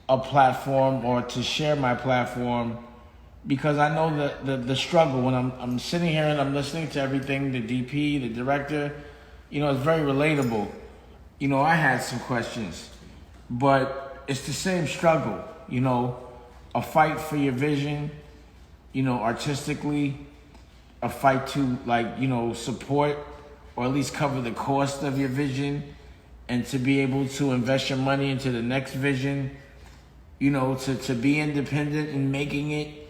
a platform or to share my platform because I know the struggle when I'm sitting here and I'm listening to everything, the DP, the director, it's very relatable. I had some questions, but it's the same struggle, a fight for your vision, artistically, a fight to support or at least cover the cost of your vision and to be able to invest your money into the next vision, to be independent in making it,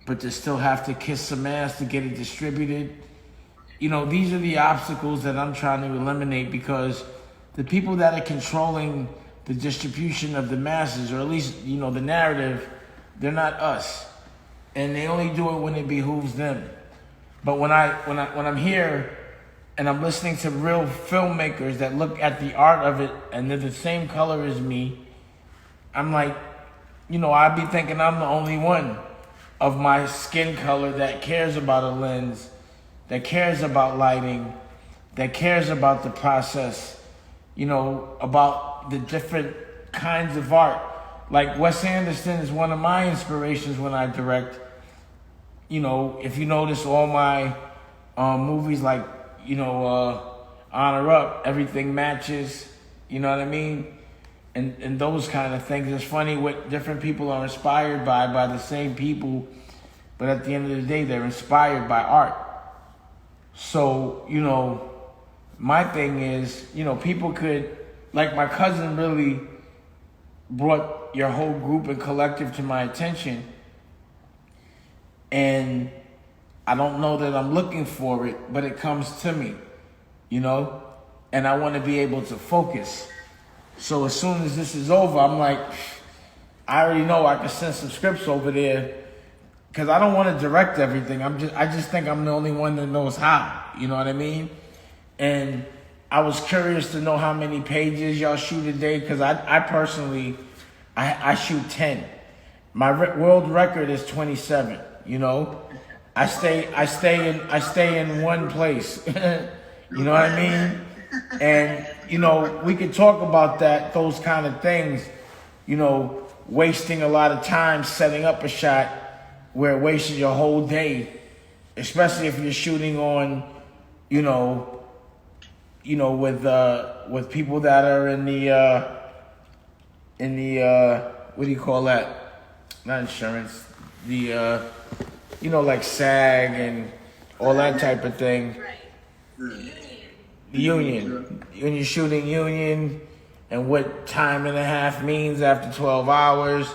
but to still have to kiss some ass to get it distributed. These are the obstacles that I'm trying to eliminate because the people that are controlling the distribution of the masses, or at least, the narrative, they're not us. And they only do it when it behooves them. But when I'm here and I'm listening to real filmmakers that look at the art of it and they're the same color as me, I'm like, I'd be thinking I'm the only one of my skin color that cares about a lens, that cares about lighting, that cares about the process, about the different kinds of art. Like Wes Anderson is one of my inspirations when I direct. If you notice all my movies like, Honor Up, everything matches, you know what I mean? And those kind of things. It's funny what different people are inspired by the same people, but at the end of the day, they're inspired by art. So, my thing is, people could, like my cousin really brought your whole group and collective to my attention. And I don't know that I'm looking for it, but it comes to me, and I want to be able to focus. So as soon as this is over, I'm like, I already know I can send some scripts over there because I don't want to direct everything. I just think I'm the only one that knows how, you know what I mean? And I was curious to know how many pages y'all shoot a day because I personally, I shoot 10. My world record is 27, I stay in one place. You know what I mean? And, we could talk about those kind of things, wasting a lot of time setting up a shot where it wasted your whole day, especially if you're shooting on, with people that are in the what do you call that? Not insurance, like SAG and all that type of thing. Union. When you're shooting union and what time and a half means after 12 hours,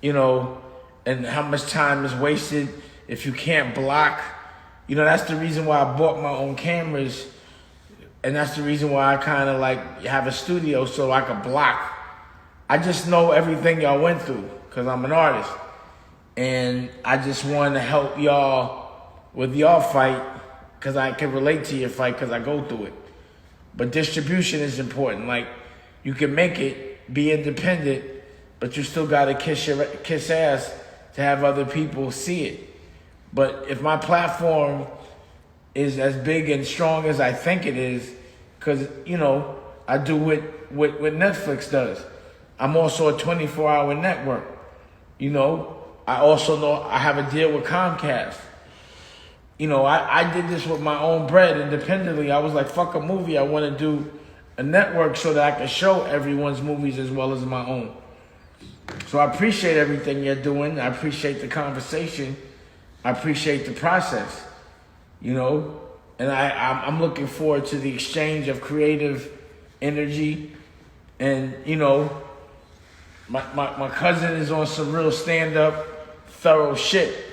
and how much time is wasted if you can't block. That's the reason why I bought my own cameras. And that's the reason why I kind of have a studio so I can block. I just know everything y'all went through because I'm an artist. And I just want to help y'all with y'all fight because I can relate to your fight because I go through it. But distribution is important. You can make it, be independent, but you still got to kiss ass to have other people see it. But if my platform is as big and strong as I think it is, because, I do what Netflix does. I'm also a 24-hour network. I also know I have a deal with Comcast. I did this with my own bread independently. I was like, fuck a movie. I want to do a network so that I can show everyone's movies as well as my own. So I appreciate everything you're doing. I appreciate the conversation. I appreciate the process, and I'm looking forward to the exchange of creative energy. And, my cousin is on some real stand-up, thorough shit.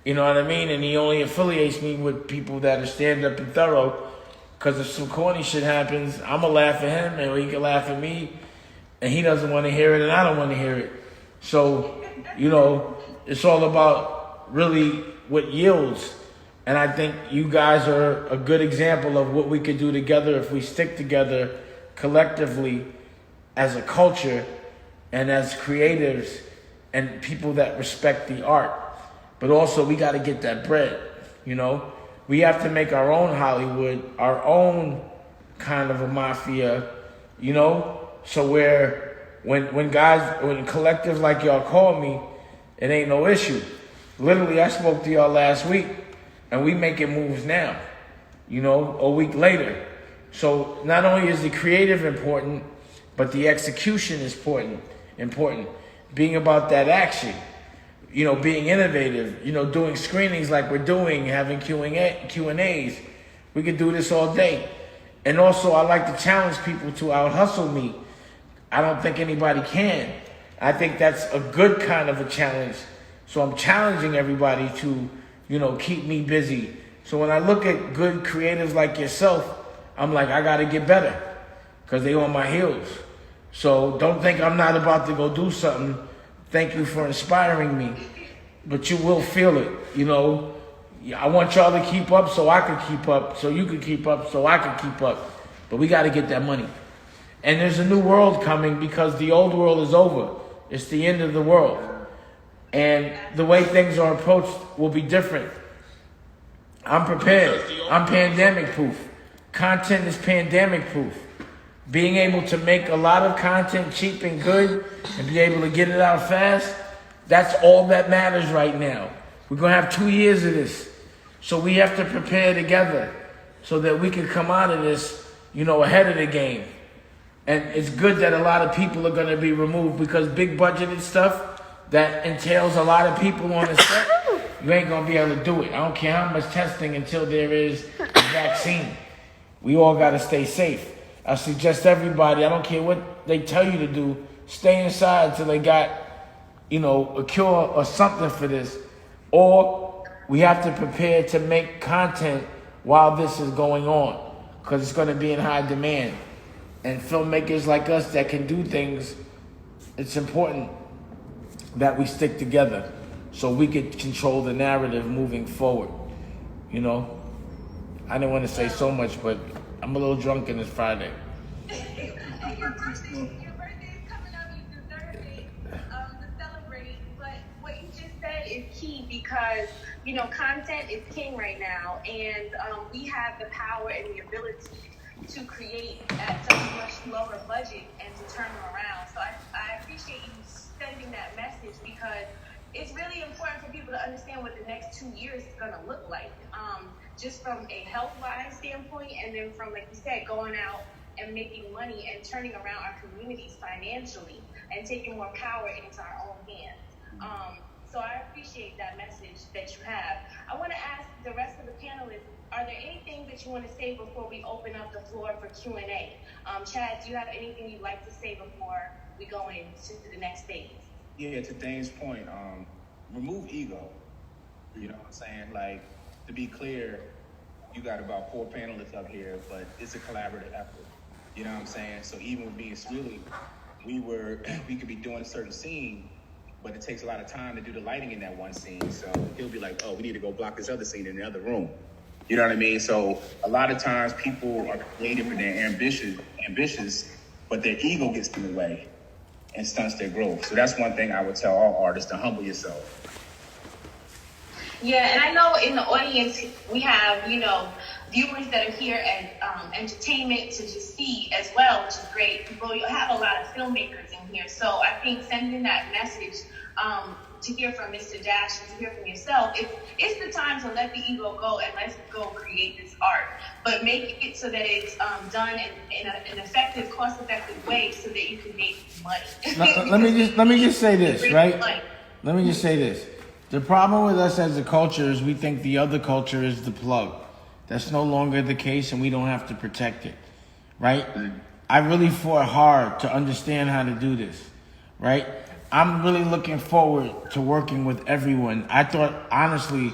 You know what I mean? And he only affiliates me with people that are stand-up and thorough. Because if some corny shit happens, I'm going to laugh at him and he can laugh at me. And he doesn't want to hear it and I don't want to hear it. So, it's all about really what yields. And I think you guys are a good example of what we could do together if we stick together collectively as a culture and as creatives and people that respect the art. But also we got to get that bread, We have to make our own Hollywood, our own kind of a mafia, So where when collectives like y'all call me, it ain't no issue. Literally, I spoke to y'all last week, and we making moves now, a week later. So not only is the creative important, but the execution is important. Being about that action, being innovative, doing screenings like we're doing, having Q&As. We could do this all day. And also, I like to challenge people to out-hustle me. I don't think anybody can. I think that's a good kind of a challenge. So I'm challenging everybody to, keep me busy. So when I look at good creatives like yourself, I'm like, I got to get better because they on my heels. So don't think I'm not about to go do something. Thank you for inspiring me. But you will feel it, I want y'all to keep up so I can keep up, so you can keep up so I can keep up. But we got to get that money. And there's a new world coming because the old world is over. It's the end of the world. And the way things are approached will be different. I'm prepared. I'm pandemic proof. Content is pandemic proof. Being able to make a lot of content cheap and good and be able to get it out fast, that's all that matters right now. We're going to have 2 years of this. So we have to prepare together so that we can come out of this, ahead of the game. And it's good that a lot of people are going to be removed because big budgeted stuff that entails a lot of people on the set, you ain't going to be able to do it. I don't care how much testing until there is a vaccine. We all got to stay safe. I suggest everybody, I don't care what they tell you to do, stay inside till they got, a cure or something for this. Or we have to prepare to make content while this is going on because it's going to be in high demand. And filmmakers like us that can do things, it's important that we stick together so we could control the narrative moving forward. I didn't want to say so much, but I'm a little drunk and it's Friday. Your birthday is coming up. You deserve it to celebrate. But what you just said is key because, content is king right now. And we have the power and the ability to create at such a much lower budget and to turn them around. So I appreciate you sending that message because it's really important for people to understand what the next 2 years is going to look like. Just from a health-wise standpoint and then from, like you said, going out and making money and turning around our communities financially and taking more power into our own hands. So I appreciate that message that you have. I want to ask the rest of the panelists, are there anything that you want to say before we open up the floor for Q&A? Chad, do you have anything you'd like to say before we go into the next phase? Yeah, to Dane's point, remove ego. You know what I'm saying? Like, to be clear, you got about 4 panelists up here, but it's a collaborative effort. You know what I'm saying? So even with being Swilly, we could be doing a certain scene, but it takes a lot of time to do the lighting in that one scene. So he'll be like, oh, we need to go block this other scene in the other room. You know what I mean? So a lot of times people are creative and they're ambitious, but their ego gets in the way and stunts their growth. So that's one thing I would tell all artists, to humble yourself. Yeah, and I know in the audience we have, viewers that are here at entertainment to just see as well, which is great. You have a lot of filmmakers in here. So I think sending that message to hear from Mr. Dash and to hear from yourself, it's the time to let the ego go and let's go create this art. But make it so that it's done in an effective, cost-effective way so that you can make money. let me just say this, right? Let me just say this. The problem with us as a culture is we think the other culture is the plug. That's no longer the case, and we don't have to protect it, right? I really fought hard to understand how to do this, right? I'm really looking forward to working with everyone. I thought, honestly,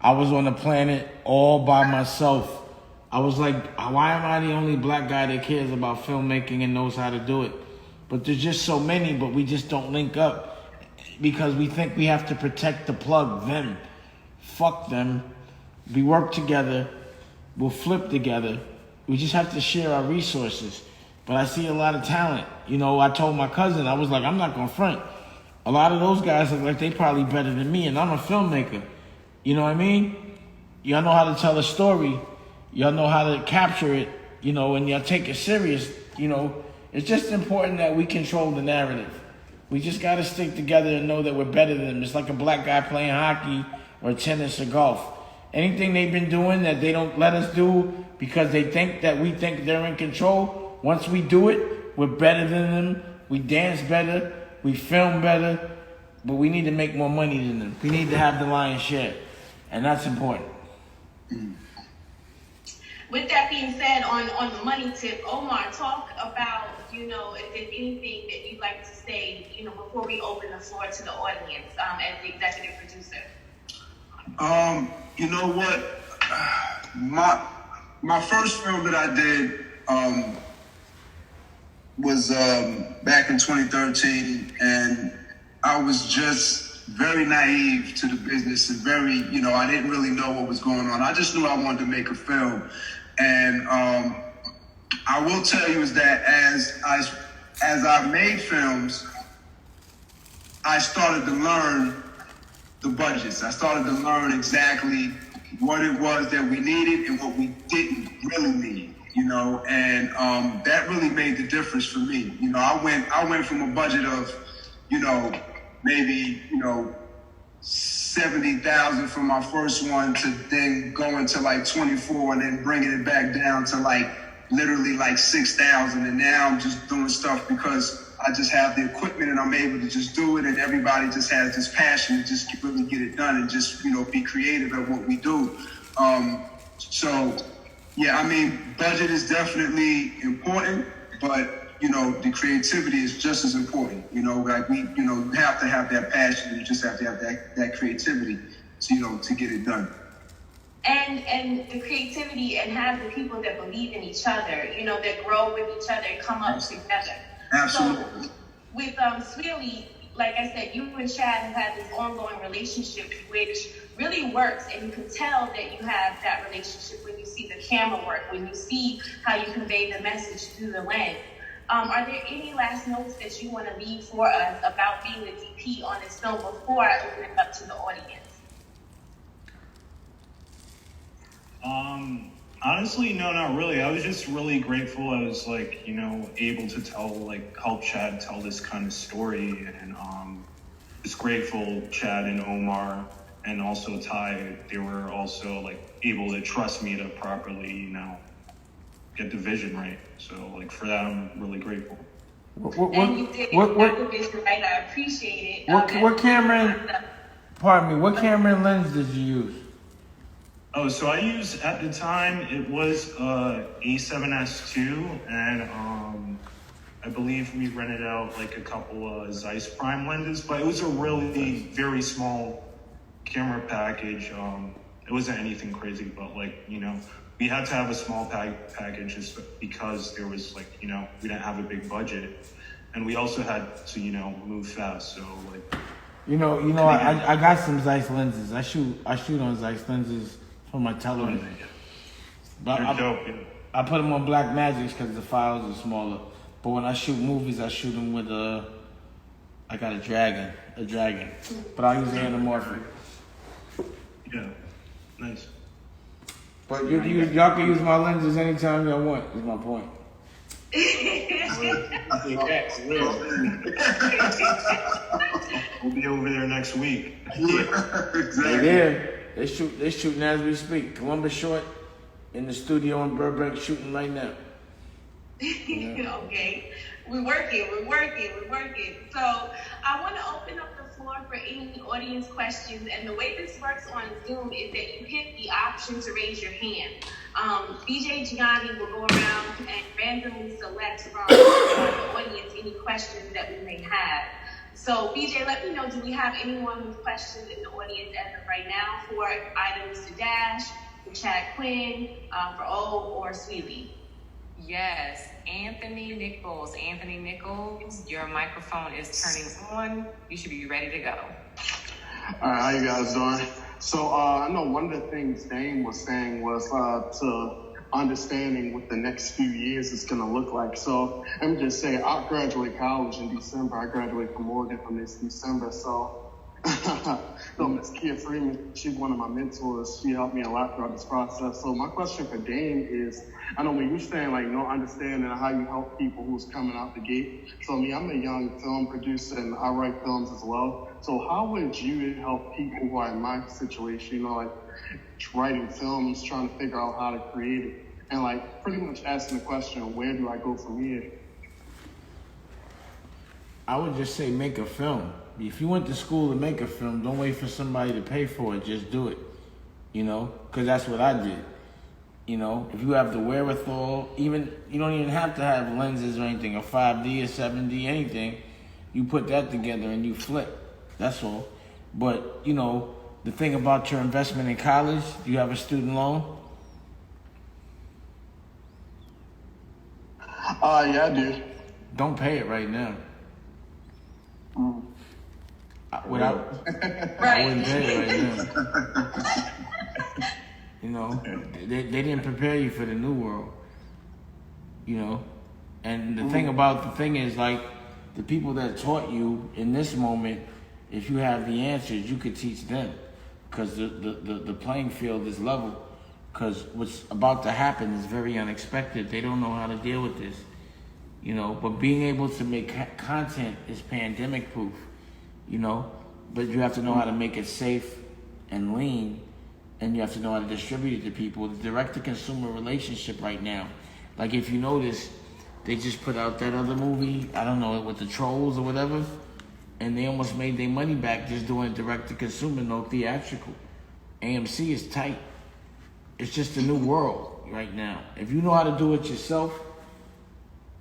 I was on the planet all by myself. I was like, why am I the only black guy that cares about filmmaking and knows how to do it? But there's just so many, but we just don't link up because we think we have to protect the plug, them. Fuck them. We work together. We'll flip together. We just have to share our resources. But I see a lot of talent. I told my cousin, I was like, I'm not going to front. A lot of those guys look like they probably better than me, and I'm a filmmaker. You know what I mean? Y'all know how to tell a story. Y'all know how to capture it, and y'all take it serious. It's just important that we control the narrative. We just got to stick together and know that we're better than them. It's like a black guy playing hockey or tennis or golf. Anything they've been doing that they don't let us do because they think that we think they're in control, once we do it, we're better than them. We dance better. We film better. But we need to make more money than them. We need to have the lion's share. And that's important. With that being said, on the money tip, Omar, talk about, if there's anything that you'd like to say, before we open the floor to the audience, as the executive producer. You know what? My first film that I did was back in 2013, and I was just very naive to the business and very, I didn't really know what was going on. I just knew I wanted to make a film. And I will tell you is that as I made films, I started to learn the budgets. I started to learn exactly what it was that we needed and what we didn't really need, and that really made the difference for me. I went from a budget of, maybe, 70,000 for my first one to then going to like 24 and then bringing it back down to like literally like 6,000. And now I'm just doing stuff because I just have the equipment and I'm able to just do it. And everybody just has this passion to just really get it done and just, be creative at what we do. So yeah, budget is definitely important, but the creativity is just as important. Like we, have to have that passion. You just have to have that creativity to get it done. And the creativity and have the people that believe in each other, that grow with each other and come up together. Absolutely. So with Sweely, like I said, you and Chad have had this ongoing relationship which really works, and you can tell that you have that relationship when you see the camera work, when you see how you convey the message through the lens. Are there any last notes that you want to leave for us about being the DP on this film before I open it up to the audience? Honestly, no, not really. I was just really grateful. I was able to help Chad tell this kind of story, and just grateful Chad and Omar and also Ty, they were also able to trust me to properly, get the vision right. So for that, I'm really grateful. And you did got the vision right. I appreciate it. What camera? Pardon me. What camera and lens did you use? Oh, so I used at the time it was A7S2, and I believe we rented out a couple of Zeiss Prime lenses, but it was a really very small camera package. It wasn't anything crazy, but we had to have a small package just because there was we didn't have a big budget, and we also had to move fast. So I got some Zeiss lenses. I shoot on Zeiss lenses for my television. But I put them on Black Magics because the files are smaller. But when I shoot movies, I shoot them with I got a dragon. But I use anamorphic. Yeah, nice. But y'all can use my lenses anytime y'all want, is my point. We'll be over there next week. Yeah, exactly. They're shooting as we speak. Columbus Short in the studio in Burbank shooting right now. Yeah. Okay. We're working. So I want to open up the floor for any audience questions. And the way this works on Zoom is that you hit the option to raise your hand. BJ Gianni will go around and randomly select from the audience any questions that we may have. So BJ, let me know, do we have anyone with questions in the audience as of right now for either Mr. Dash, for Chad Quinn, for O, or Sweely? Yes, Anthony Nichols, your microphone is turning on. You should be ready to go. All right, how you guys doing? So I know one of the things Dane was saying was to understanding what the next few years is going to look like. So let me just say, I graduate college in December. I graduate from Oregon from this December. So No, Miss Kia Freeman, she's one of my mentors. She helped me a lot throughout this process. So my question for Dame is, I know when you're saying like no understanding how you help people who's coming out the gate. So I'm a young film producer and I write films as well. So how would you help people who are in my situation, like writing films, trying to figure out how to create it, and like pretty much asking the question, where do I go from here? I would just say make a film. If you went to school to make a film, don't wait for somebody to pay for it. Just do it, because that's what I did. If you have the wherewithal, you don't even have to have lenses or anything, a 5D, a 7D, anything. You put that together and you flip. That's all. But, the thing about your investment in college, do you have a student loan? Yeah, I do. Don't pay it right now. I wouldn't pay it right now. They didn't prepare you for the new world. And the thing is, like, the people that taught you in this moment, if you have the answers, you could teach them, because the playing field is level. Because what's about to happen is very unexpected. They don't know how to deal with this. But being able to make content is pandemic proof, but you have to know how to make it safe and lean, and you have to know how to distribute it to people. The direct-to-consumer relationship right now, like if you notice, they just put out that other movie, I don't know, with the trolls or whatever, and they almost made their money back just doing direct-to-consumer, no theatrical. AMC is tight. It's just a new world right now. If you know how to do it yourself,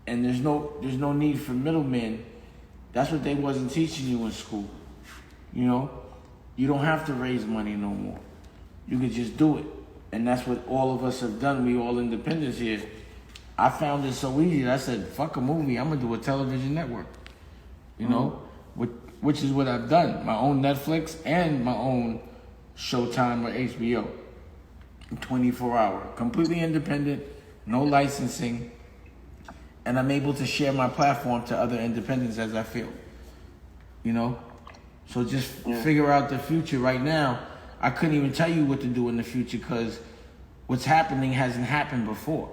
and there's no need for middlemen. That's what they wasn't teaching you in school. You don't have to raise money no more. You could just do it. And that's what all of us have done. We all independents here. I found it so easy that I said, fuck a movie, I'm gonna do a television network. Which is what I've done. My own Netflix and my own Showtime or HBO. 24 hour, completely independent, no licensing. And I'm able to share my platform to other independents as I feel. So just figure out the future. Right now, I couldn't even tell you what to do in the future because what's happening hasn't happened before.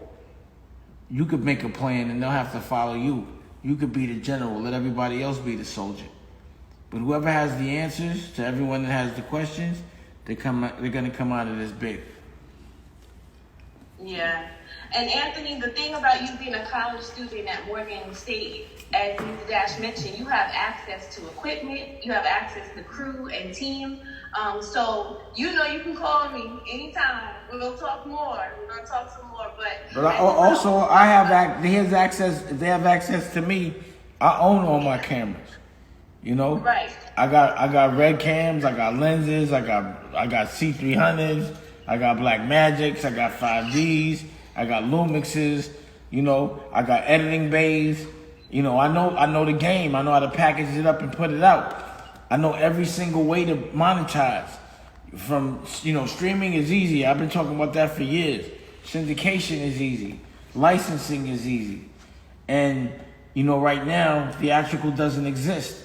You could make a plan and they'll have to follow you. You could be the general, let everybody else be the soldier. But whoever has the answers to everyone that has the questions, they're gonna come out of this big. Yeah. And Anthony, the thing about you being a college student at Morgan State, as Mr. Dash mentioned, you have access to equipment, you have access to crew and team. So you can call me anytime. We're gonna talk more. We're gonna talk some more. But I have access. If they have access to me, I own all my cameras. Right. I got red cams. I got lenses. I got C300s. I got Black Magics. I got 5Ds. I got Lumixes, I got editing bays. I know the game. I know how to package it up and put it out. I know every single way to monetize. From, streaming is easy. I've been talking about that for years. Syndication is easy. Licensing is easy. And, right now, theatrical doesn't exist.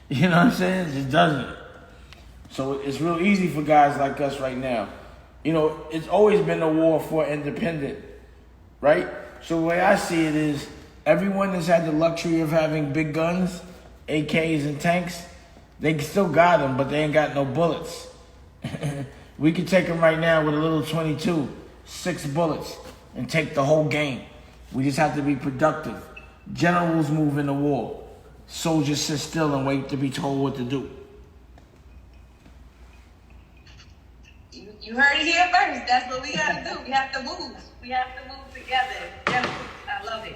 You know what I'm saying? It just doesn't. So it's real easy for guys like us right now. It's always been a war for independent, right? So the way I see it is, everyone that's had the luxury of having big guns, AKs and tanks, they still got them, but they ain't got no bullets. We could take them right now with a little 22, 6 bullets, and take the whole game. We just have to be productive. Generals move into war. Soldiers sit still and wait to be told what to do. You heard it here first. That's what we gotta do. We have to move. We have to move together. I love it.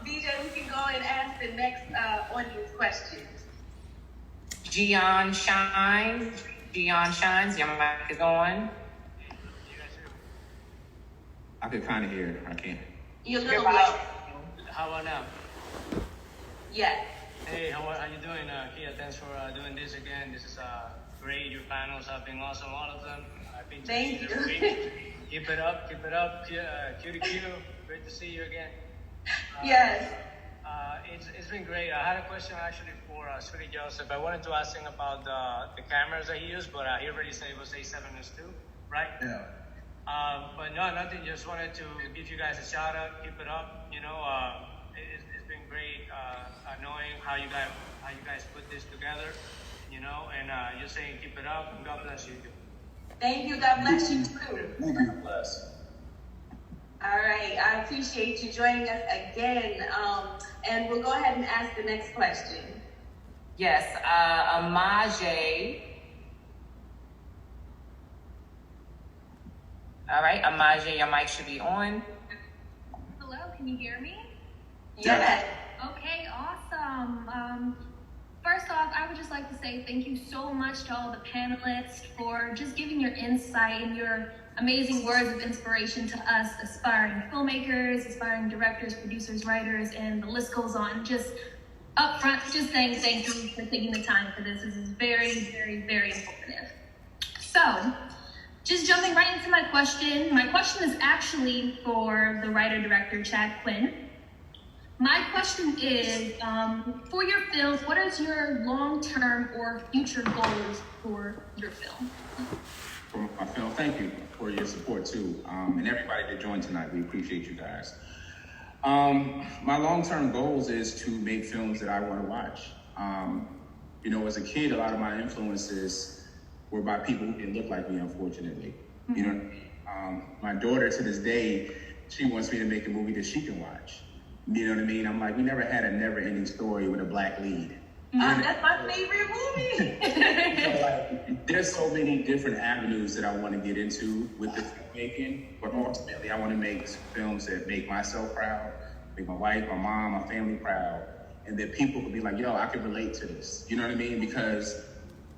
DJ, we can go and ask the next audience questions. Gian Shines, your mic is on. I could kind of hear. I can't. You're a little low. How about now? Yes. Hey, how are you doing, Kia? Thanks for doing this again. This is great. Your panels have been awesome, all of them. I've been Thank you. every week. Keep it up. Cutie Q. Great to see you again. Yes. It's been great. I had a question actually for Sweetie Joseph. I wanted to ask him about the cameras that he used, but he already said it was A7S2, right? Yeah. But no, nothing. Just wanted to give you guys a shout out. Keep it up. You know, it's been great knowing how you guys put this together. You know, and just saying keep it up and God bless you. Thank you. God bless you too. Thank you. Bless. All right. I appreciate you joining us again. And we'll go ahead and ask the next question. Yes, Amaje. All right, Amaje, your mic should be on. Hello, can you hear me? Yes. Okay, awesome. First off, I would just like to say thank you so much to all the panelists for just giving your insight and your amazing words of inspiration to us aspiring filmmakers, aspiring directors, producers, writers, and the list goes on. Just up front, just saying thank you for taking the time for this. This is very, very, very informative. So, just jumping right into my question. My question is actually for the writer-director, Chad Quinn. My question is, for your film, what is your long-term or future goals for your film? For my film, thank you for your support too, and everybody that joined tonight. We appreciate you guys. My long-term goals is to make films that I want to watch. You know, as a kid, a lot of my influences were by people who didn't look like me, unfortunately. Mm-hmm. You know, my daughter to this day, she wants me to make a movie that she can watch. You know what I mean? I'm like, we never had a never-ending story with a black lead. That's my favorite movie. You know, like, there's so many different avenues that I want to get into with the filmmaking, but ultimately I want to make films that make myself proud, make my wife, my mom, my family proud, and that people can be like, yo, I can relate to this. You know what I mean? Because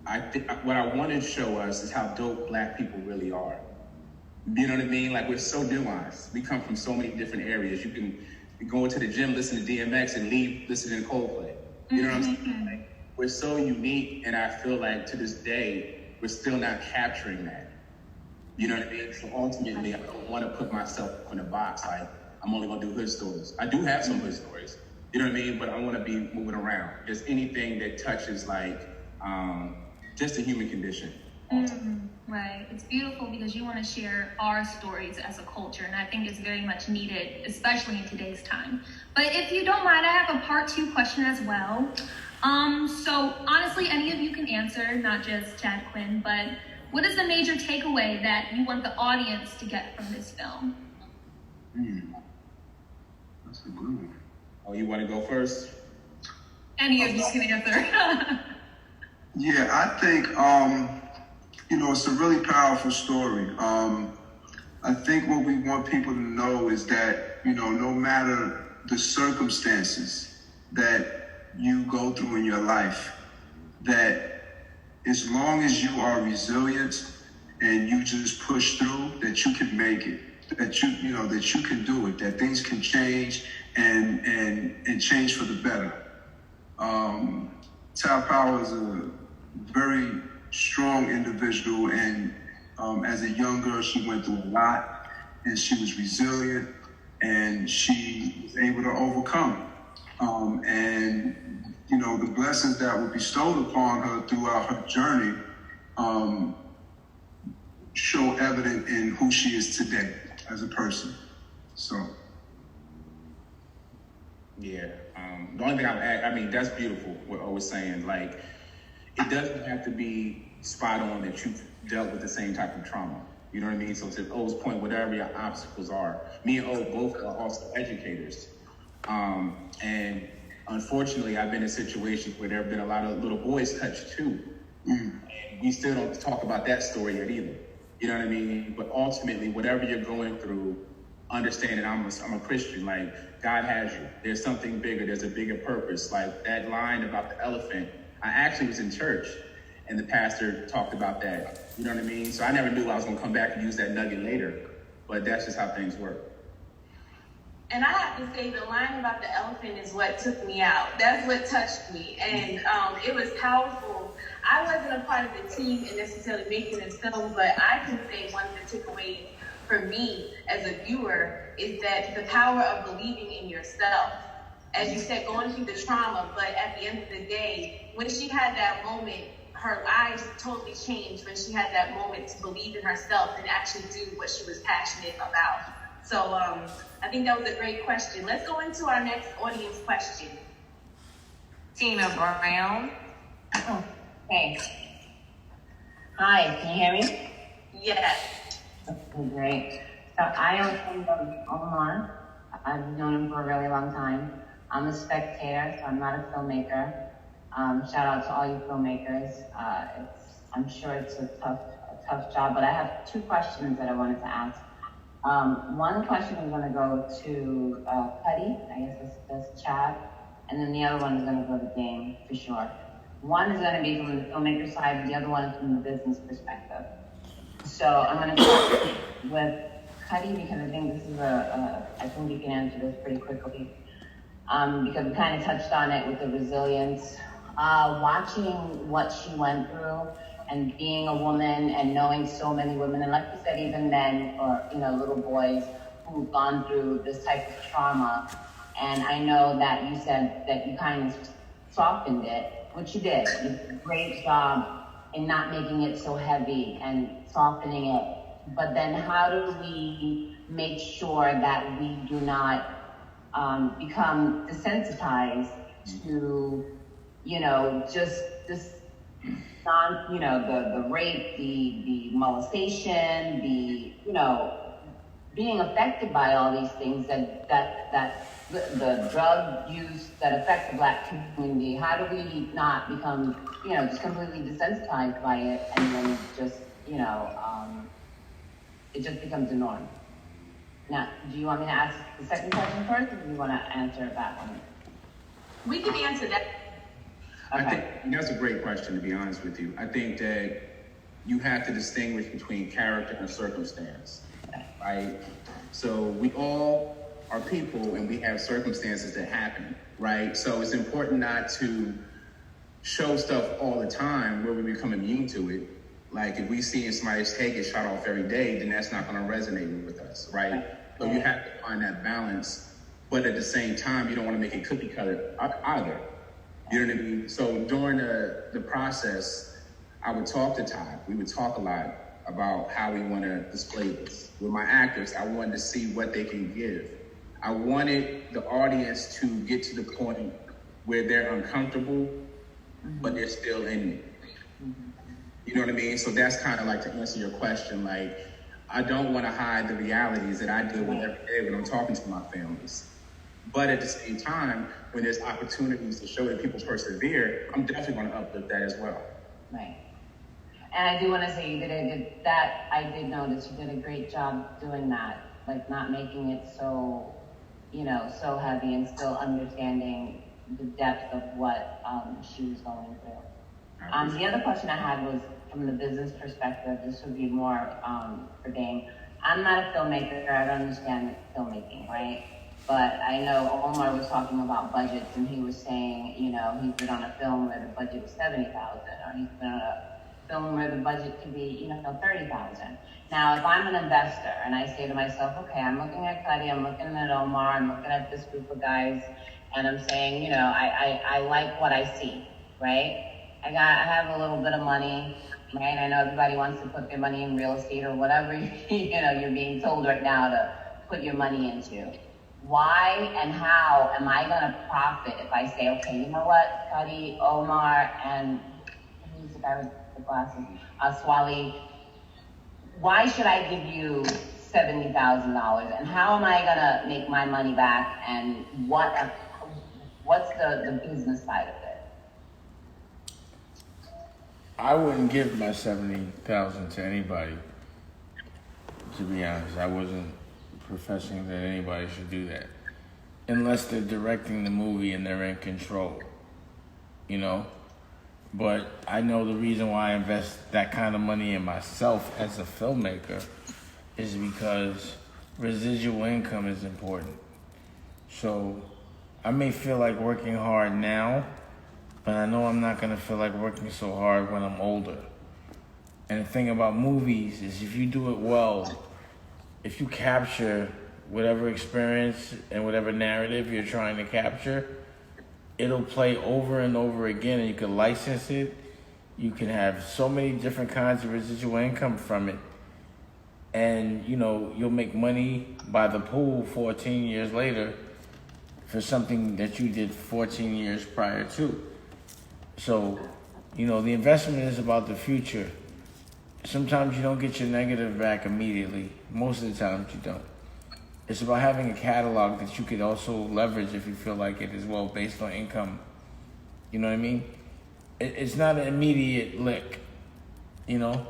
I think what I want to show us is how dope black people really are. You know what I mean? Like, we're so nuanced. We come from so many different areas. You can go into the gym, listen to DMX, and leave listening to Coldplay. You know what I'm saying? Like, we're so unique, and I feel like to this day, we're still not capturing that. You know what I mean? So ultimately, I don't want to put myself in a box like, I'm only going to do hood stories. I do have some hood stories, you know what I mean? But I want to be moving around. Just anything that touches, like, just the human condition. Right. It's beautiful because you want to share our stories as a culture, and I think it's very much needed, especially in today's time. But if you don't mind, I have a part 2 question as well. So honestly, any of you can answer, not just Chad Quinn, but what is the major takeaway that you want the audience to get from this film? That's a good one. Oh, you want to go first? Any of you can answer. Yeah, I think, you know, it's a really powerful story. I think what we want people to know is that, you know, no matter the circumstances that you go through in your life, that as long as you are resilient and you just push through, that you can make it, that you know, that you can do it, that things can change and change for the better. Tal Power is a very strong individual, and as a young girl, she went through a lot, and she was resilient, and she was able to overcome. And you know, the blessings that were bestowed upon her throughout her journey show evident in who she is today as a person. So. Yeah. The only thing I would add, I mean, that's beautiful, what I was saying. Like, it doesn't have to be spot on that you've dealt with the same type of trauma. You know what I mean? So to O's point, whatever your obstacles are, me and O both are also educators. And unfortunately, I've been in situations where there have been a lot of little boys touched too. And we still don't talk about that story yet either. You know what I mean? But ultimately, whatever you're going through, understanding I'm a Christian, like, God has you. There's something bigger. There's a bigger purpose. Like that line about the elephant, I actually was in church and the pastor talked about that. You know what I mean? So I never knew I was going to come back and use that nugget later, but that's just how things work. And I have to say, the line about the elephant is what took me out. That's what touched me. And it was powerful. I wasn't a part of the team in necessarily making this film, but I can say one that took away for me as a viewer is that the power of believing in yourself as you said, going through the trauma, but at the end of the day, when she had that moment, her eyes totally changed when she had that moment to believe in herself and actually do what she was passionate about. So I think that was a great question. Let's go into our next audience question. Tina Brown. Hey. Hi, can you hear me? Yes. Okay, great. So I am from Omar. I've known him for a really long time. I'm a spectator, so I'm not a filmmaker. Shout out to all you filmmakers. I'm sure it's a tough job, but I have two questions that I wanted to ask. One question is going to go to Cuddy, I guess that's Chad, and then the other one is going to go to Dame for sure. One is going to be from the filmmaker side, and the other one is from the business perspective. So I'm going to start with Cuddy because I think this is I think you can answer this pretty quickly. Because we kind of touched on it with the resilience. Watching what she went through and being a woman and knowing so many women, and like you said, even men or, little boys who've gone through this type of trauma. And I know that you said that you kind of softened it, which you did. You did a great job in not making it so heavy and softening it. But then how do we make sure that we do not become desensitized to, just this the rape, the molestation, being affected by all these things that the drug use that affects the Black community. How do we not become, just completely desensitized by it, and then it just, it just becomes a norm? Now, do you want me to ask the second question first, or do you want to answer that one? We can answer that. Okay. I think that's a great question, to be honest with you. I think that you have to distinguish between character and circumstance, right? So we all are people and we have circumstances that happen, right? So it's important not to show stuff all the time where we become immune to it. Like if we see somebody's head get shot off every day, then that's not going to resonate with us, right? So you have to find that balance, but at the same time, you don't want to make it cookie cutter either. You know what I mean? So during the process, I would talk to Todd. We would talk a lot about how we want to display this. With my actors, I wanted to see what they can give. I wanted the audience to get to the point where they're uncomfortable, but they're still in it. You know what I mean? So that's kind of like to answer your question. Like, I don't want to hide the realities that I deal with every day when I'm talking to my families. But at the same time, when there's opportunities to show that people persevere, I'm definitely going to uplift that as well. Right. And I do want to say I did notice you did a great job doing that, like not making it so, so heavy and still understanding the depth of what she was going through. The other question I had was from the business perspective. This would be more for Dame. I'm not a filmmaker. I don't understand filmmaking, right? But I know Omar was talking about budgets, and he was saying, he's been on a film where the budget was $70,000, or he's been on a film where the budget could be, $30,000. Now, if I'm an investor and I say to myself, okay, I'm looking at Cuddy, I'm looking at Omar, I'm looking at this group of guys, and I'm saying, I like what I see, right? I have a little bit of money, right? I know everybody wants to put their money in real estate or whatever, you're being told right now to put your money into. Why and how am I going to profit if I say, okay, you know what, Cuddy, Omar, and who's the guy with the glasses? Swali, why should I give you $70,000? And how am I going to make my money back? And what's the business side of it? I wouldn't give my $70,000 to anybody. To be honest, I wasn't professing that anybody should do that, unless they're directing the movie and they're in control. But I know the reason why I invest that kind of money in myself as a filmmaker is because residual income is important. So I may feel like working hard now, but I know I'm not gonna feel like working so hard when I'm older. And the thing about movies is if you do it well, if you capture whatever experience and whatever narrative you're trying to capture, it'll play over and over again, and you can license it. You can have so many different kinds of residual income from it. And, you know, you'll make money by the pool 14 years later for something that you did 14 years prior to. So, you know, the investment is about the future. Sometimes you don't get your negative back immediately. Most of the times you don't. It's about having a catalog that you could also leverage if you feel like it as well, based on income. You know what I mean? It's not an immediate lick, you know?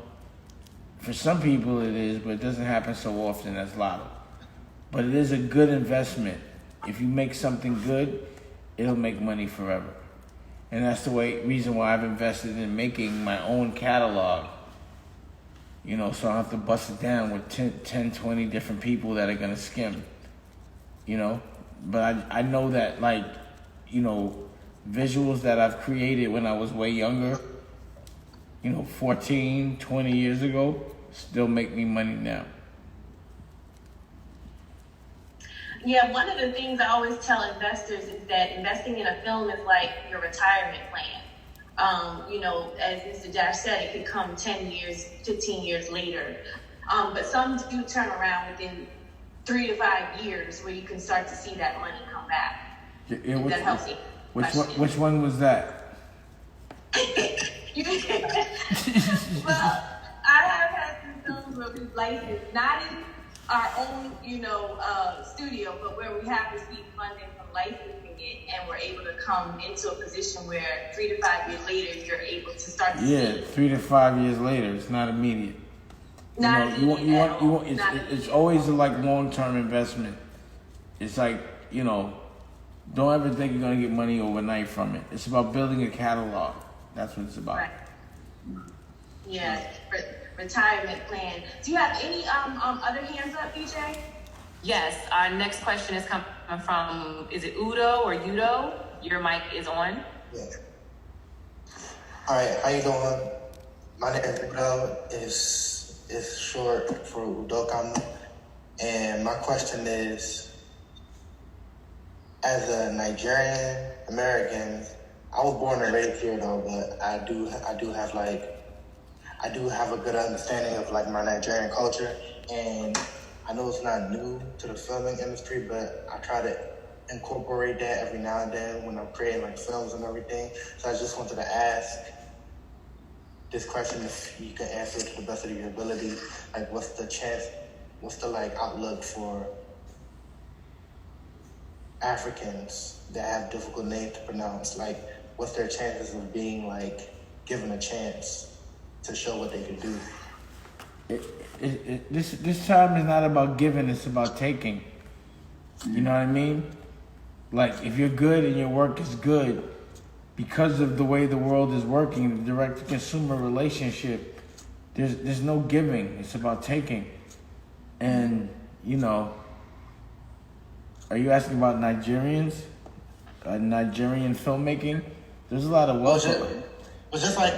For some people it is, but it doesn't happen so often as lotto. But it is a good investment. If you make something good, it'll make money forever. And that's the reason why I've invested in making my own catalog. You know, so I don't have to bust it down with 10, 20 different people that are gonna skim. You know? But I know that, like, you know, visuals that I've created when I was way younger, you know, 14, 20 years ago, still make me money now. Yeah, one of the things I always tell investors is that investing in a film is like your retirement plan. You know, as Mr. Dash said, it could come 10 years, 15 years later. But some do turn around within 3 to 5 years where you can start to see that money come back. Yeah, that helps you. Which one was that? Well, I have had some films where we've licensed, not in our own, you know, studio, but where we have received funding from licensing it, and we're able to come into a position where 3 to 5 years later, you're able to start to see. 3 to 5 years later, it's not immediate. It's always a like long-term investment. It's like, you know, don't ever think you're gonna get money overnight from it. It's about building a catalog. That's what it's about. Right. Yeah, retirement plan. Do you have any other hands up, BJ? Yes, our next question is coming from, is it Udo or Udo? Your mic is on. Yeah. All right, how you doing? My name is Udo. It's short for Udokamu. And my question is, as a Nigerian American, I was born and raised here though, but I do have a good understanding of like my Nigerian culture, and I know it's not new to the filming industry, but I try to incorporate that every now and then when I'm creating like films and everything. So I just wanted to ask this question, if you can answer it to the best of your ability. Like, what's the like outlook for Africans that have difficult names to pronounce? Like, what's their chances of being like given a chance to show what they can do? This time is not about giving, it's about taking. You know what I mean? Like, if you're good and your work is good, because of the way the world is working, the direct-to-consumer relationship, there's no giving, it's about taking. And, you know, are you asking about Nigerians? Nigerian filmmaking? There's a lot of wealth. Well, just like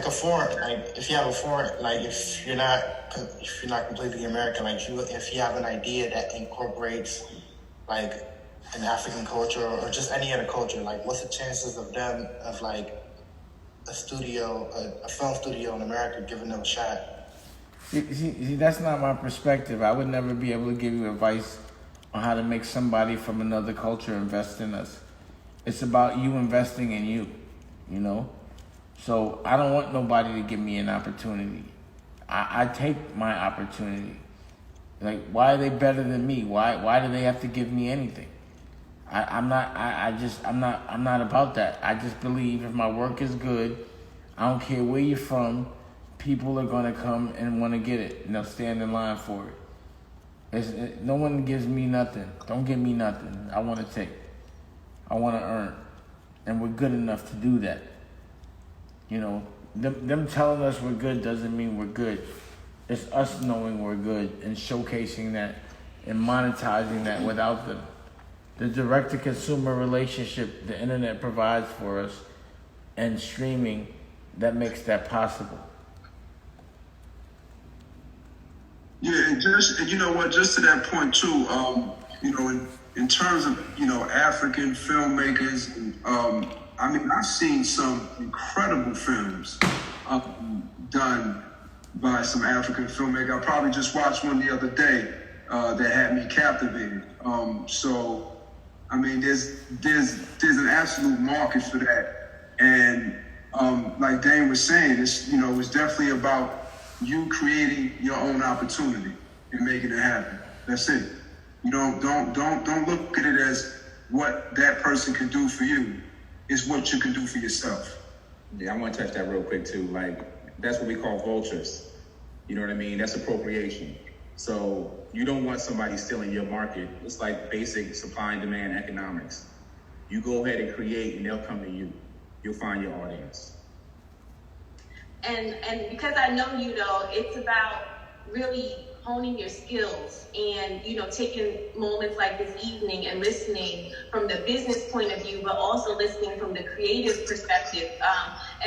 a foreign, like if you have a foreign, like if you're not completely American, like if you have an idea that incorporates like an African culture or just any other culture, like what's the chances of them, of like a film studio in America giving them a shot? See, that's not my perspective. I would never be able to give you advice on how to make somebody from another culture invest in us. It's about you investing in you, you know? So I don't want nobody to give me an opportunity. I take my opportunity. Like, why are they better than me? Why do they have to give me anything? I'm not about that. I just believe if my work is good, I don't care where you're from, people are gonna come and wanna get it, and they'll stand in line for it. No one gives me nothing. Don't give me nothing. I wanna take. I wanna earn. And we're good enough to do that. You know, them telling us we're good doesn't mean we're good. It's us knowing we're good and showcasing that and monetizing that without them. The direct-to-consumer relationship the internet provides for us and streaming, that makes that possible. Yeah, and you know what, just to that point too, you know, in terms of, you know, African filmmakers, I mean, I've seen some incredible films done by some African filmmakers. I probably just watched one the other day that had me captivated. So, I mean, there's an absolute market for that, and like Dane was saying, it's definitely about you creating your own opportunity and making it happen. That's it. You don't look at it as what that person can do for you. It's what you can do for yourself. Yeah, I want to touch that real quick too. Like, that's what we call vultures. You know what I mean? That's appropriation. So you don't want somebody stealing your market. It's like basic supply and demand economics. You go ahead and create, and they'll come to you. You'll find your audience. And because I know you know, it's about really honing your skills and, you know, taking moments like this evening and listening from the business point of view, but also listening from the creative perspective.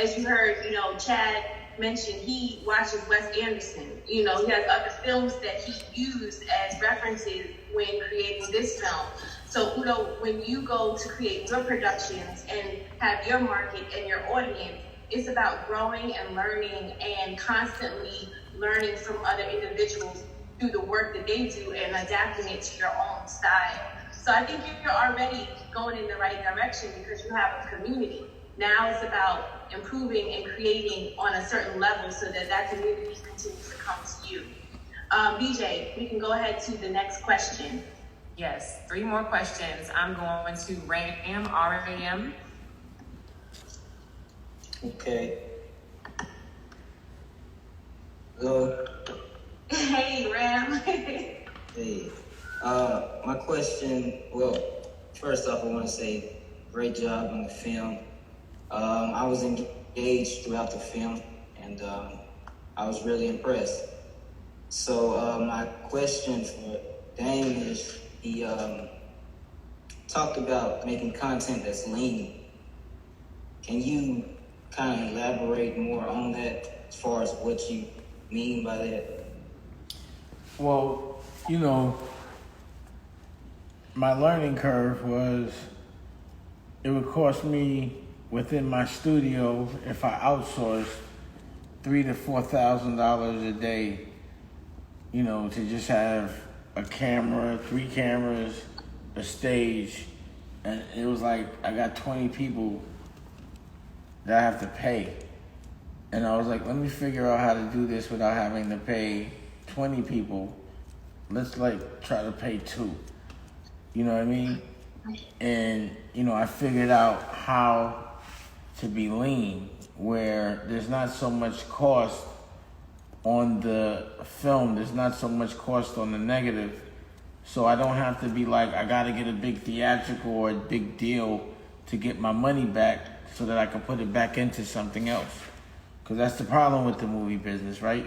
As you heard, you know, Chad mentioned he watches Wes Anderson. You know, he has other films that he used as references when creating this film. So, you know, when you go to create your productions and have your market and your audience, it's about growing and learning and constantly learning from other individuals through the work that they do and adapting it to your own style. So I think you're already going in the right direction because you have a community. Now it's about improving and creating on a certain level so that that community continues to come to you. BJ, we can go ahead to the next question. Yes, 3 more questions. I'm going to Ram, R-A-M. Okay. Hello. Hey, Ram. Hey. My question, well, first off, I want to say great job on the film. I was engaged throughout the film, and I was really impressed. So my question for Dane is, he talked about making content that's lean. Can you kind of elaborate more on that as far as what you mean by that? Well, you know, my learning curve was, it would cost me within my studio, if I outsourced, $3,000 to $4,000 a day, you know, to just have a camera, 3 cameras, a stage, and it was like I got 20 people that I have to pay. And I was like, let me figure out how to do this without having to pay 20 people. Let's like try to pay 2. You know what I mean? And, you know, I figured out how to be lean, where there's not so much cost on the film, there's not so much cost on the negative. So I don't have to be like, I gotta get a big theatrical or a big deal to get my money back so that I can put it back into something else. Because that's the problem with the movie business, right?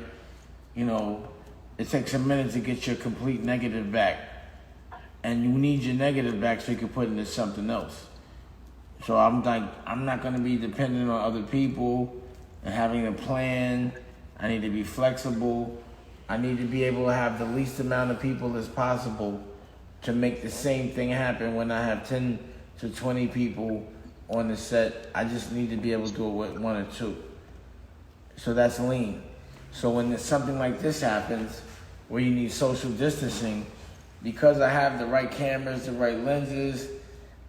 You know, it takes a minute to get your complete negative back. And you need your negative back so you can put it into something else. So I'm like, I'm not gonna be dependent on other people and having a plan. I need to be flexible. I need to be able to have the least amount of people as possible to make the same thing happen when I have 10 to 20 people on the set. I just need to be able to do it with 1 or 2. So that's lean. So when something like this happens, where you need social distancing, because I have the right cameras, the right lenses,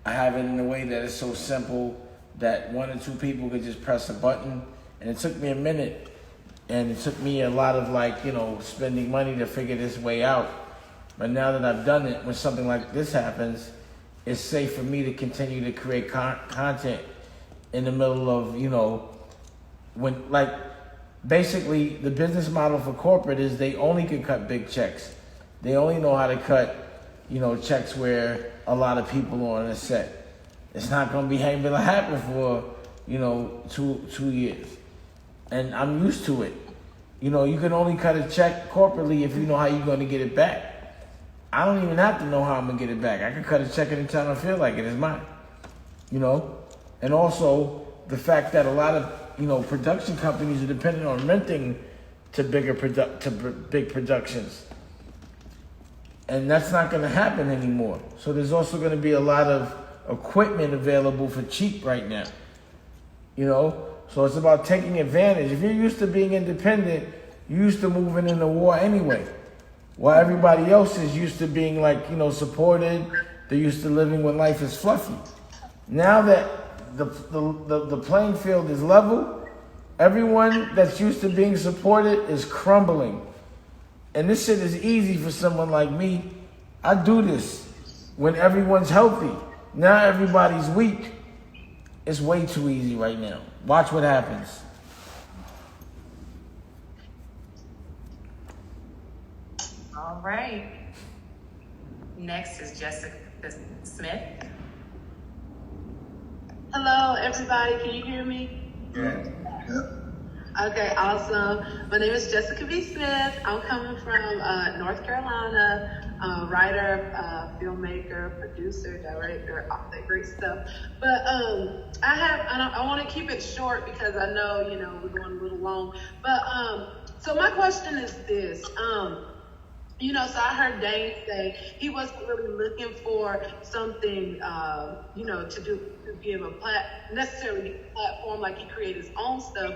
I have it in a way that is so simple that 1 or 2 people could just press a button. And it took me a minute, and it took me a lot of like, you know, spending money to figure this way out. But now that I've done it, when something like this happens, it's safe for me to continue to create content in the middle of, you know, when, like, basically the business model for corporate is they only can cut big checks. They only know how to cut, you know, checks where a lot of people are on a set. It's not going to be able to happen for, you know, two years. And I'm used to it. You know, you can only cut a check corporately if you know how you're going to get it back. I don't even have to know how I'm going to get it back. I can cut a check anytime I feel like it. It's mine. You know? And also, the fact that a lot of, you know, production companies are dependent on renting to big productions. And that's not going to happen anymore. So there's also going to be a lot of equipment available for cheap right now. You know? So it's about taking advantage. If you're used to being independent, you're used to moving in the war anyway. While everybody else is used to being like, you know, supported, they're used to living when life is fluffy. Now that the playing field is level, everyone that's used to being supported is crumbling. And this shit is easy for someone like me. I do this when everyone's healthy. Now everybody's weak. It's way too easy right now. Watch what happens. All right. Next is Jessica Smith. Hello, everybody. Can you hear me? Yeah. Okay, awesome. My name is Jessica B. Smith. I'm coming from North Carolina. Writer, filmmaker, producer, director, all that great stuff. But I want to keep it short because I know, you know, we're going a little long. But so my question is this. You know, so I heard Dane say he wasn't really looking for something, you know, to give necessarily a platform, like he created his own stuff.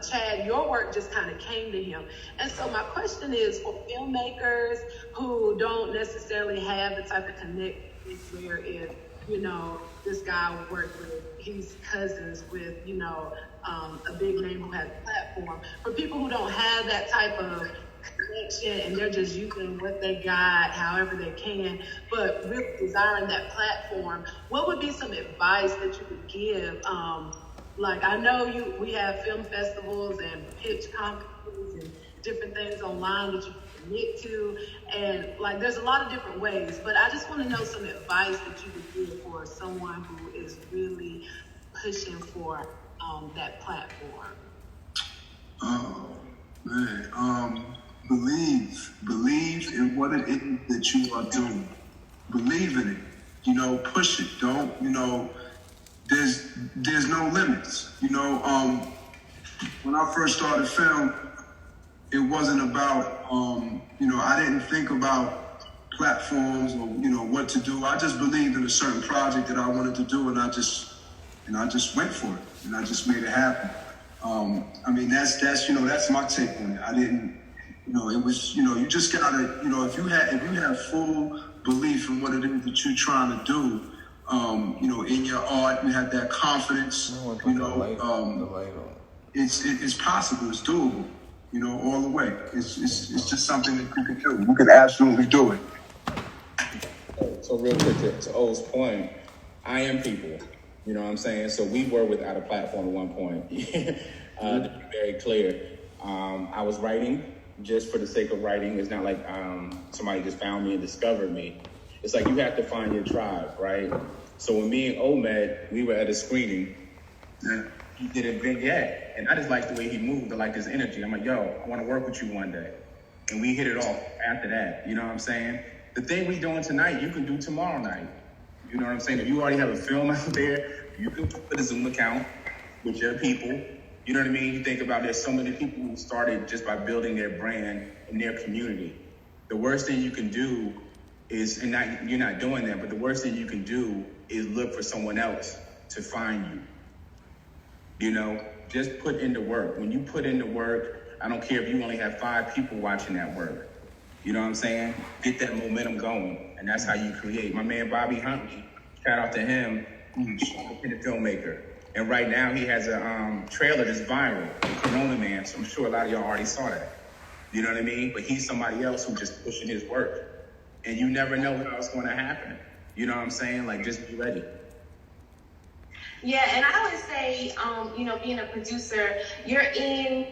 Chad, your work just kind of came to him. And so my question is for filmmakers who don't necessarily have the type of connections where if, you know, this guy worked with, he's cousins with, you know, a big name who has a platform. For people who don't have that type of connection and they're just using what they got however they can, but really desiring that platform, what would be some advice that you could give? Like, I know we have film festivals and pitch conferences and different things online that you can commit to, and like there's a lot of different ways, but I just want to know some advice that you would give for someone who is really pushing for that platform. Oh, man. Believe in what it is that you are doing. Believe in it. You know, push it. Don't, you know, there's no limits. You know, when I first started film, it wasn't about, you know, I didn't think about platforms or, you know, what to do. I just believed in a certain project that I wanted to do, and I just went for it, and I just made it happen. I mean, that's you know, that's my take on it. I didn't, you know, it was, you know, you just gotta, you know, if you have full belief in what it is that you're trying to do, you know, in your art, you have that confidence, you know, it's possible, it's doable, you know, all the way. It's just something that you can do. You can absolutely do it. So real quick, to O's point, I am people. You know what I'm saying? So we were without a platform at one point. To be very clear, I was writing just for the sake of writing. It's not like somebody just found me and discovered me. It's like you have to find your tribe, right? So when me and O met, we were at a screening. He did a vignette, and I just liked the way he moved. I liked his energy. I'm like, yo, I want to work with you one day. And we hit it off after that. You know what I'm saying? The thing we doing tonight, you can do tomorrow night. You know what I'm saying? If you already have a film out there, you can put a Zoom account with your people. You know what I mean? You think about there's so many people who started just by building their brand in their community. The worst thing you can do is, and you're not doing that, but the worst thing you can do is look for someone else to find you. You know, just put in the work. When you put in the work, I don't care if you only have 5 people watching that work. You know what I'm saying? Get that momentum going, and that's how you create. My man Bobby Huntley, shout out to him, independent filmmaker. And right now he has a trailer that's viral, Corona Man, so I'm sure a lot of y'all already saw that. You know what I mean? But he's somebody else who's just pushing his work. And you never know how it's going to happen. You know what I'm saying? Like, just be ready. Yeah, and I would say, you know, being a producer, you're in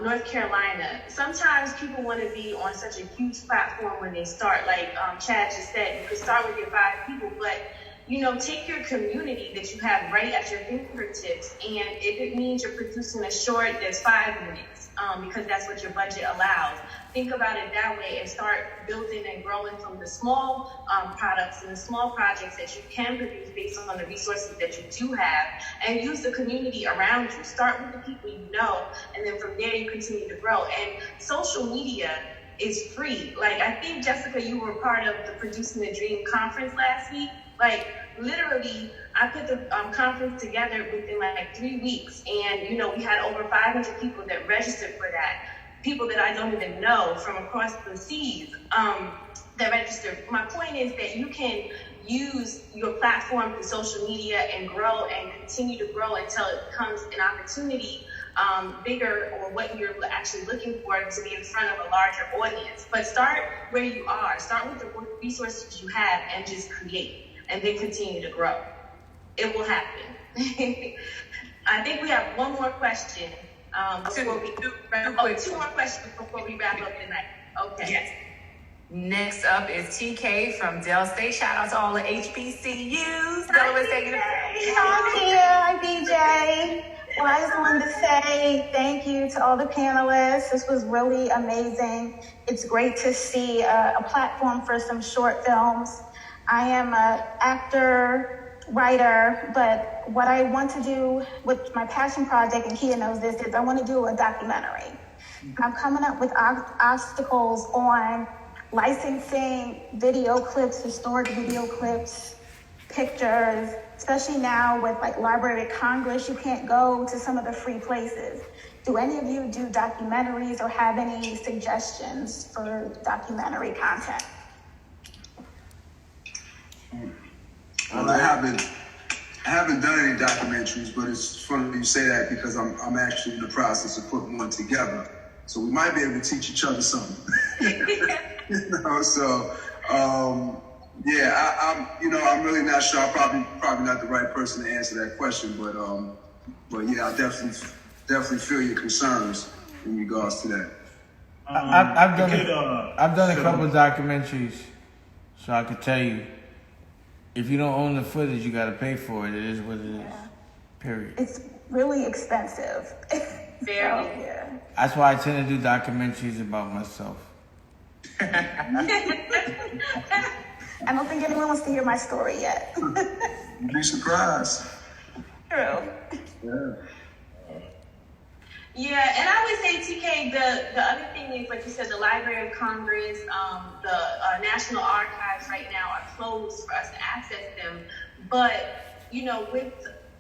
North Carolina. Sometimes people want to be on such a huge platform when they start. Like Chad just said, you could start with your 5 people, but, you know, take your community that you have right at your fingertips. And if it means you're producing a short that's 5 minutes, because that's what your budget allows. Think about it that way and start building and growing from the small products and the small projects that you can produce based on the resources that you do have, and use the community around you. Start with the people you know, and then from there you continue to grow. And social media is free. Like, I think, Jessica, you were part of the Producing the Dream conference last week. Like, literally, I put the conference together within like 3 weeks, and we had over 500 people that registered for that. People that I don't even know from across the seas that registered. My point is that you can use your platform for social media and grow and continue to grow until it becomes an opportunity bigger, or what you're actually looking for, to be in front of a larger audience. But start where you are. Start with the resources you have and just create, and then continue to grow. It will happen. I think we have one more question before we two more questions before we wrap up tonight. Okay. Yes. Next up is TK from Dell State. Shout out to all the HBCUs. Delaware State University. I'm here. Hi, BJ. Well, I just wanted to say thank you to all the panelists. This was really amazing. It's great to see a platform for some short films. I am an actor, writer, but what I want to do with my passion project, and Kia knows this, is I want to do a documentary. I'm coming up with obstacles on licensing video clips, historic video clips, pictures, especially now with like Library of Congress. You can't go to some of the free places. Do any of you do documentaries or have any suggestions for documentary content? Well, I haven't done any documentaries, but it's funny you say that because I'm actually in the process of putting one together. So we might be able to teach each other something. I'm really not sure. I'm probably not the right person to answer that question, but yeah, I definitely feel your concerns in regards to that. I've done a couple of documentaries, so I could tell you, if you don't own the footage, you got to pay for it. It is what it is. Period. It's really expensive. Very. Yeah. That's why I tend to do documentaries about myself. I don't think anyone wants to hear my story yet. You'd be surprised. True. Yeah, and I would say, TK, the other thing is, like you said, the Library of Congress, the National Archives right now are closed for us to access them. But, with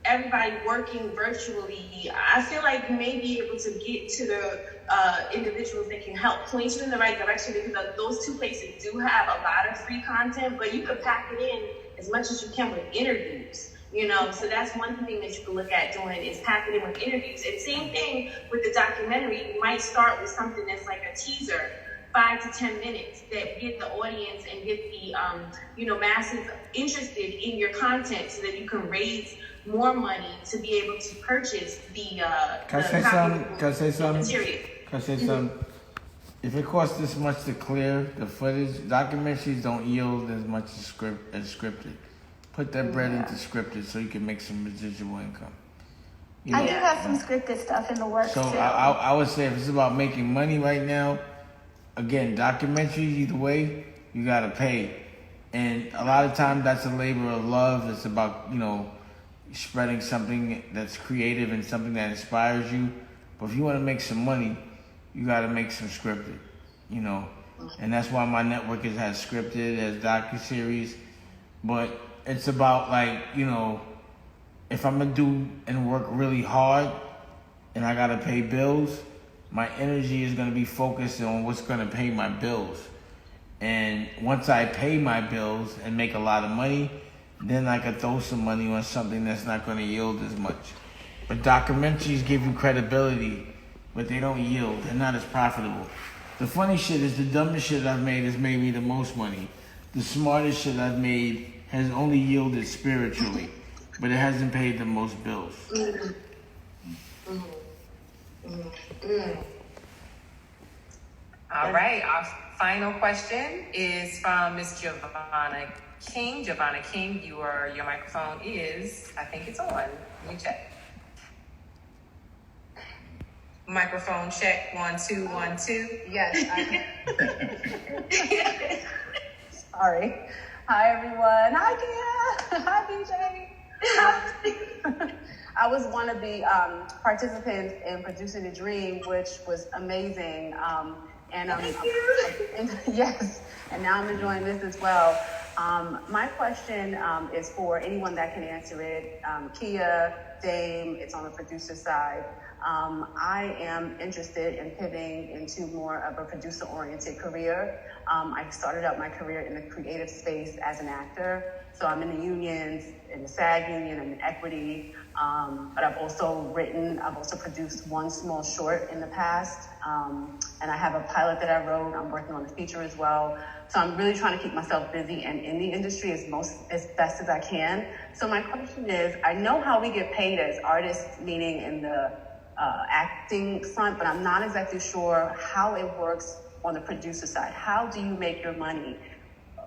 everybody working virtually, I feel like you may be able to get to the individuals that can help point you in the right direction, because those two places do have a lot of free content, but you could pack it in as much as you can with interviews. So that's one thing that you can look at doing, is pack it in with interviews. And same thing with the documentary. You might start with something that's like a teaser, 5 to 10 minutes, that get the audience and get the masses interested in your content, so that you can raise more money to be able to purchase the material. If it costs this much to clear the footage, documentaries don't yield as much as scripted. Put that bread into scripted so you can make some residual income. I do have some scripted stuff in the works so too. I would say, if it's about making money right now, again, documentaries, either way, you gotta pay. And a lot of times that's a labor of love. It's about, spreading something that's creative and something that inspires you. But if you want to make some money, you got to make some scripted, And that's why my network has scripted, has docuseries. But it's about, if I'm going to do and work really hard and I got to pay bills, my energy is going to be focused on what's going to pay my bills. And once I pay my bills and make a lot of money, then I could throw some money on something that's not going to yield as much. But documentaries give you credibility, but they don't yield. They're not as profitable. The funny shit is, the dumbest shit I've made has made me the most money. The smartest shit I've made has only yielded spiritually, but it hasn't paid the most bills. All right, our final question is from Miss Giovanna King. Giovanna King, your microphone is, I think it's on. Let me check. Microphone check, 1 2 1 2. Yes. Sorry. Hi, everyone. Hi, Kia. Hi, BJ. I was one of the participants in Producing the Dream, which was amazing. Yes, and now I'm enjoying this as well. My question is for anyone that can answer it. Kia, Dame, it's on the producer side. I am interested in pivoting into more of a producer-oriented career. I started out my career in the creative space as an actor. So I'm in the unions, in the SAG union, I'm in equity. But I've also produced one small short in the past. And I have a pilot that I wrote. I'm working on a feature as well. So I'm really trying to keep myself busy and in the industry as best as I can. So my question is, I know how we get paid as artists, meaning in the acting front, but I'm not exactly sure how it works on the producer side. How do you make your money?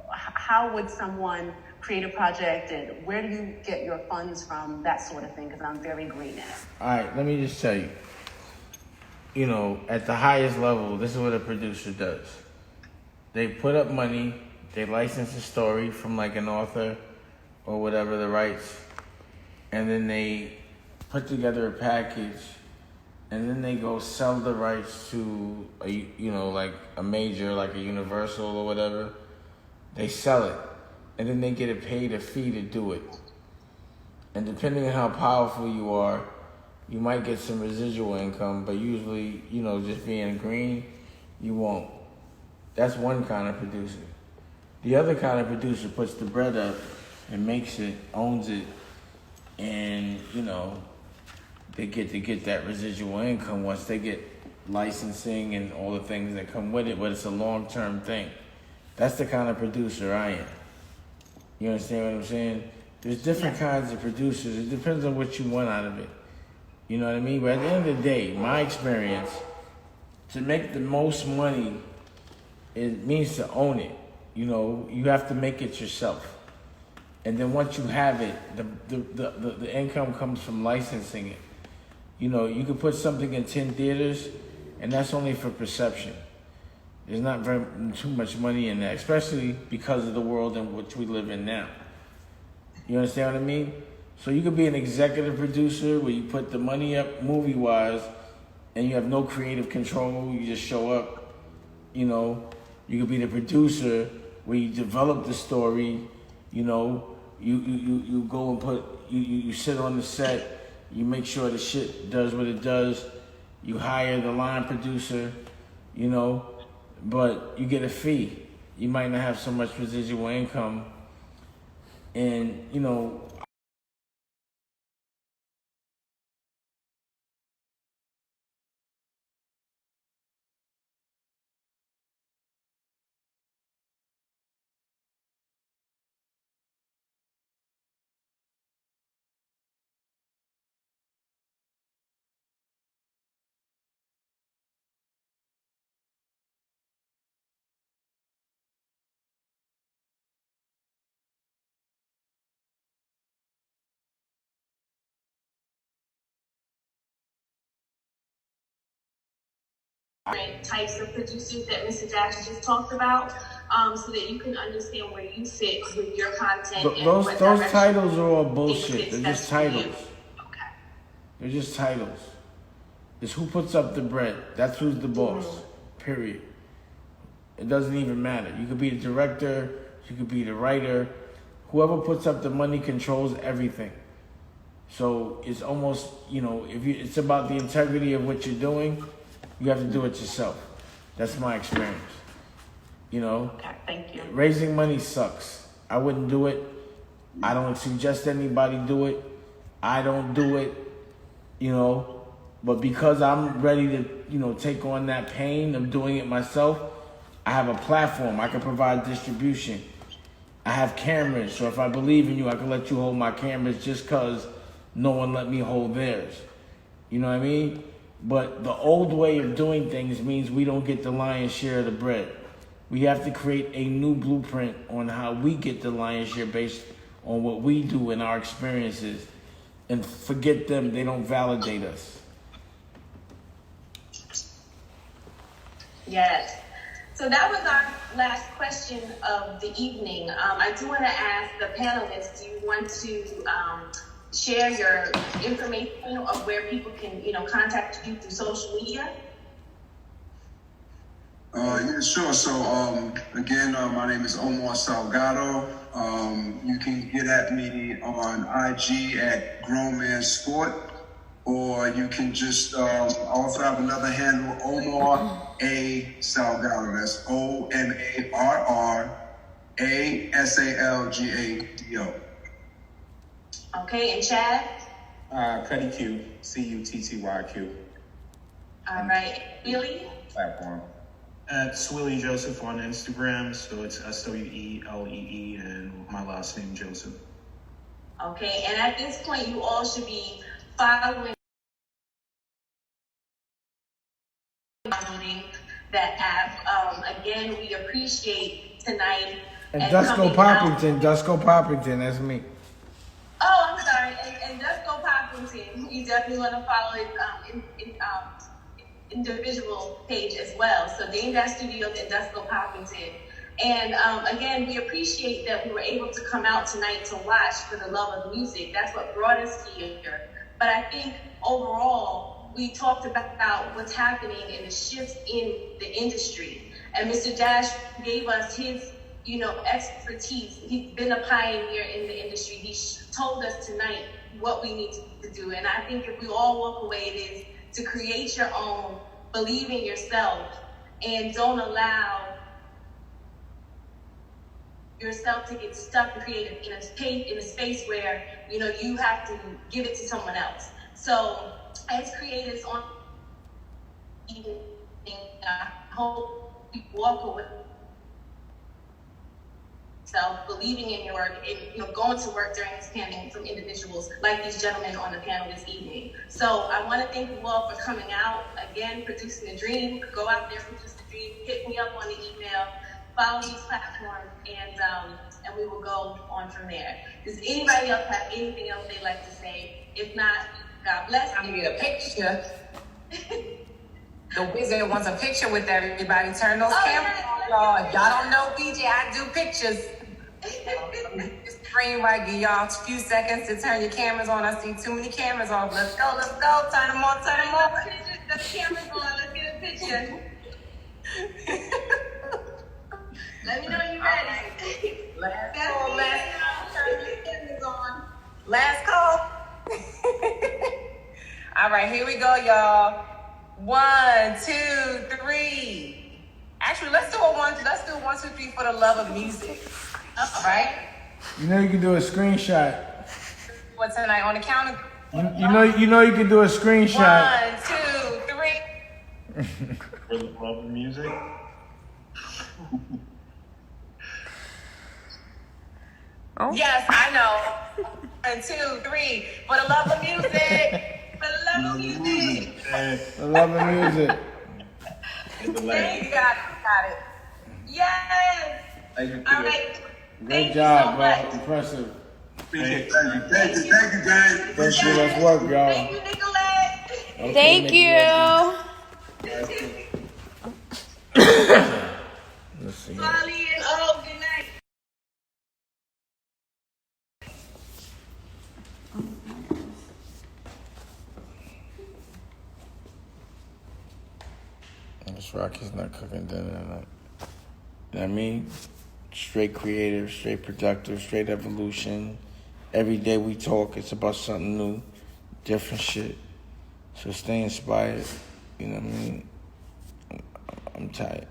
How would someone create a project, and where do you get your funds from, that sort of thing, because I'm very green at it. All right, let me just tell you, at the highest level, this is what a producer does. They put up money, they license a story from like an author or whatever, the rights, and then they put together a package, and then they go sell the rights to like a major, like a Universal or whatever. They sell it, and then they get paid a fee to do it. And depending on how powerful you are, you might get some residual income, but usually, just being green, you won't. That's one kind of producer. The other kind of producer puts the bread up and makes it, owns it, and, they get that residual income once they get licensing and all the things that come with it, but it's a long-term thing. That's the kind of producer I am. You understand what I'm saying? There's different kinds of producers. It depends on what you want out of it. You know what I mean? But at the end of the day, my experience, to make the most money, it means to own it. You have to make it yourself. And then once you have it, the income comes from licensing it. You can put something in 10 theaters, and that's only for perception. There's not too much money in that, especially because of the world in which we live in now. You understand what I mean? So you could be an executive producer where you put the money up movie-wise, and you have no creative control. You just show up. You could be the producer where you develop the story. You go and you sit on the set. You make sure the shit does what it does. You hire the line producer. But you get a fee. You might not have so much residual income. And, different types of producers that Mr. Jackson just talked about, so that you can understand where you fit with your content. Those titles are all bullshit. They're just titles. Okay. They're just titles. It's who puts up the bread. That's who's the boss. Period. It doesn't even matter. You could be the director. You could be the writer. Whoever puts up the money controls everything. So it's almost, it's about the integrity of what you're doing. You have to do it yourself. That's my experience. Okay, thank you. Raising money sucks. I wouldn't do it. I don't suggest anybody do it. I don't do it, But because I'm ready to, take on that pain of doing it myself, I have a platform. I can provide distribution. I have cameras. So if I believe in you, I can let you hold my cameras just because no one let me hold theirs. You know what I mean? But the old way of doing things means we don't get the lion's share of the bread. We have to create a new blueprint on how we get the lion's share based on what we do in our experiences. And forget them, they don't validate us. Yes. So that was our last question of the evening. I do want to ask the panelists, do you want to share your information of where people can, contact you through social media? Yeah, sure. So, again, my name is Omar Salgado. You can get at me on IG at Grown Man Sport, or you can just, I also have another handle, Omar A. Salgado. That's OMARRASALGADO. Okay, and Chad? Cuddy Q, CUTTYQ. All right. Billy? Platform. At Swilly Joseph on Instagram, so it's SWELEE and my last name Joseph. Okay, and at this point, you all should be following that app. Again, we appreciate tonight. And Dusko Poppington, that's me. Oh, I'm sorry, and Dusko Poppington, you definitely want to follow it individual page as well. So Dame Dash Studios and Dusko Poppington. And again, we appreciate that we were able to come out tonight to watch for the love of music. That's what brought us here. But I think overall, we talked about what's happening and the shifts in the industry. And Mr. Dash gave us his, expertise. He's been a pioneer in the industry. He told us tonight what we need to do. And I think if we all walk away, it is to create your own, believe in yourself, and don't allow yourself to get stuck and creative in a space where you have to give it to someone else. So as creatives on evening, I hope you walk away self, believing in your work, and going to work during this pandemic from individuals like these gentlemen on the panel this evening. So I want to thank you all for coming out. Again, producing a dream. Go out there, produce the dream. Hit me up on the email. Follow these platforms, and we will go on from there. Does anybody else have anything else they'd like to say? If not, God bless. I'm gonna get a picture. The wizard wants a picture with everybody. Turn those cameras on, y'all. If y'all don't know BJ, I do pictures. Screen right, give y'all a few seconds to turn your cameras on. I see too many cameras off. Let's go. Turn them on. The cameras on. Let's get a picture. Let me know you're ready. Last call. All right, here we go, y'all. 1, 2, 3. Actually, let's do 1, 2, 3 for the love of music. All right. You can do a screenshot. What tonight on the counter? You can do a screenshot. 1, 2, 3. For the love of music. Oh. Yes, I know. 1, 2, 3. For the love of music. For the love of music. For the love of music. You got it. Yes. Thank you. All right. Great job, bro. Impressive. Thank you, guys. Thank you. Let's work, y'all. Thank you, Nicolette. Okay, Thank you. Let's see. Molly and good night. This Rocky's not cooking dinner tonight. You know what I mean? Straight creative, straight productive, straight evolution. Every day we talk, it's about something new, different shit. So stay inspired. You know what I mean? I'm tired.